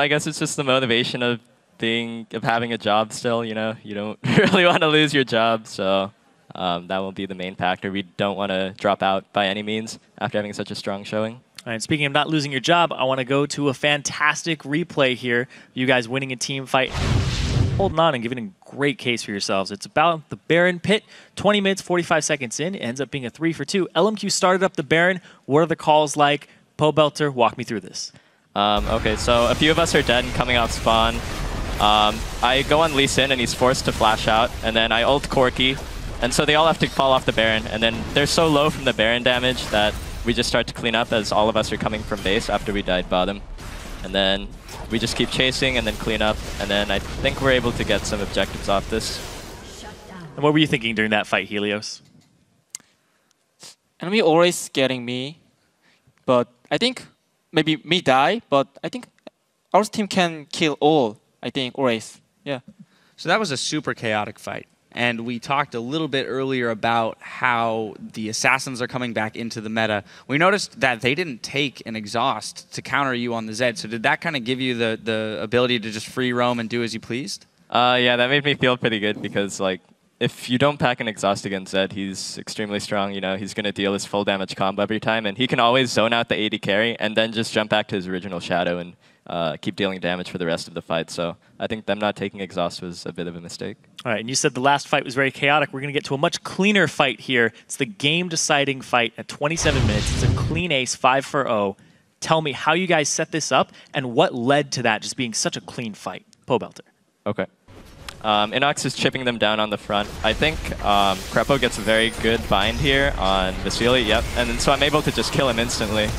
guess it's just the motivation of having a job still. You don't really want to lose your job, so that will be the main factor. We don't want to drop out by any means after having such a strong showing. All right, speaking of not losing your job, I want to go to a fantastic replay here. You guys winning a team fight, holding on and giving a great case for yourselves. It's about the Baron pit. 20 minutes, 45 seconds in. It ends up being a 3-for-2. LMQ started up the Baron. What are the calls like? Pobelter, walk me through this. Okay, so a few of us are dead and coming off spawn. I go on Lee Sin and he's forced to flash out, and then I ult Corki, and so they all have to fall off the Baron, and then they're so low from the Baron damage that we just start to clean up as all of us are coming from base after we died bottom. And then we just keep chasing and then clean up, and then I think we're able to get some objectives off this. And what were you thinking during that fight, Helios? Enemy always getting me, but I think maybe me die, but I think our team can kill all, I think, always. Yeah. So that was a super chaotic fight. And we talked a little bit earlier about how the assassins are coming back into the meta. We noticed that they didn't take an exhaust to counter you on the Zed. So did that kind of give you the ability to just free roam and do as you pleased? Yeah, that made me feel pretty good because like if you don't pack an exhaust against Zed, he's extremely strong. He's going to deal his full damage combo every time, and he can always zone out the AD carry and then just jump back to his original shadow and keep dealing damage for the rest of the fight. So I think them not taking exhaust was a bit of a mistake. All right, and you said the last fight was very chaotic. We're going to get to a much cleaner fight here. It's the game-deciding fight at 27 minutes. It's a clean ace, 5-for-0. Tell me how you guys set this up and what led to that just being such a clean fight. Pobelter. Okay. Inox is chipping them down on the front. I think Crepo gets a very good bind here on Vasily, yep. And then, so I'm able to just kill him instantly.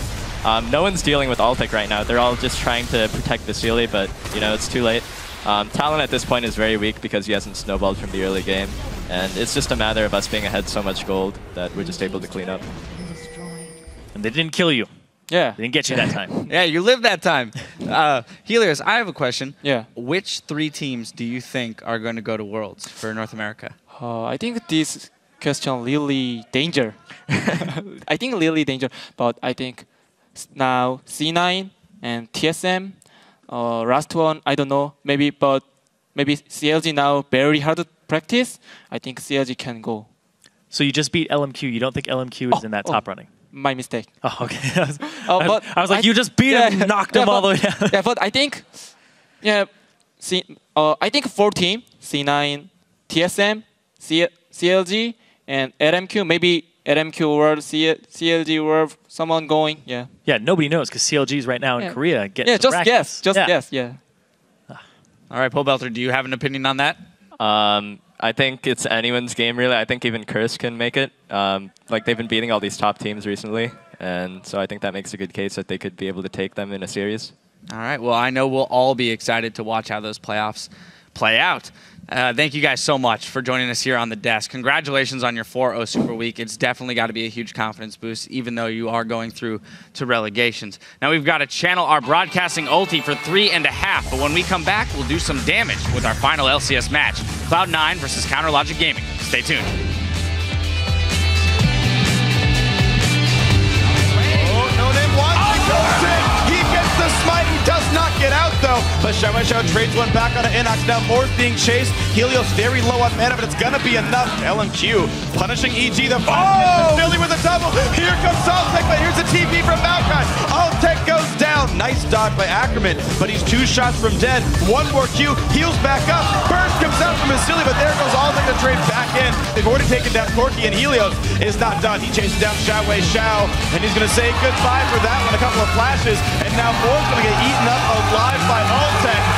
No one's dealing with Altec right now. They're all just trying to protect Vasily, but it's too late. Talon at this point is very weak because he hasn't snowballed from the early game. And it's just a matter of us being ahead so much gold that we're just able to clean up. They didn't kill you. Yeah. They didn't get you that time. Yeah, you lived that time. Helios, I have a question. Yeah. Which 3 teams do you think are going to go to Worlds for North America? I think this question really danger. I think really danger, but I think now C9 and TSM, last one, I don't know, maybe CLG now very hard to practice. I think CLG can go. So you just beat LMQ. You don't think LMQ is in that top running? My mistake. Oh, okay. But I was like, you just beat him, knocked him all the way down. Yeah, but I think, I think 4 team, C9, TSM, CLG, and LMQ. Maybe LMQ World, CLG World, someone going. Yeah. Yeah, nobody knows because CLG is right now in Korea. Yeah, just guess. Just guess. Yeah. All right, Pole Belter, do you have an opinion on that? I think it's anyone's game, really. I think even Curse can make it. Like, they've been beating all these top teams recently, and so I think that makes a good case that they could be able to take them in a series. All right, well, I know we'll all be excited to watch how those playoffs play out. Thank you guys so much for joining us here on the desk. Congratulations on your 4-0 Super Week. It's definitely got to be a huge confidence boost, even though you are going through to relegations. Now we've got to channel our broadcasting ulti for 3.5, but when we come back, we'll do some damage with our final LCS match, Cloud9 versus CounterLogic Gaming. Stay tuned. He gets the smite. He does not get out, though. But Xiao trades one back on Inox. Now Moore's being chased. Helios very low on mana, but it's going to be enough. LMQ punishing EG. The Philly with a double. Here comes Altek, but here's a TP from Maokai. Altek goes down. Nice dodge by Ackerman, but he's 2 shots from dead. One more Q. Heals back up. Burst comes out from his silly, but there goes Altek to trade back in. They've already taken down Corki, and Helios is not done. He chases down Xiao, and he's going to say goodbye for that one. A couple of flashes, and now Moore's going to get eaten up alive by Altek.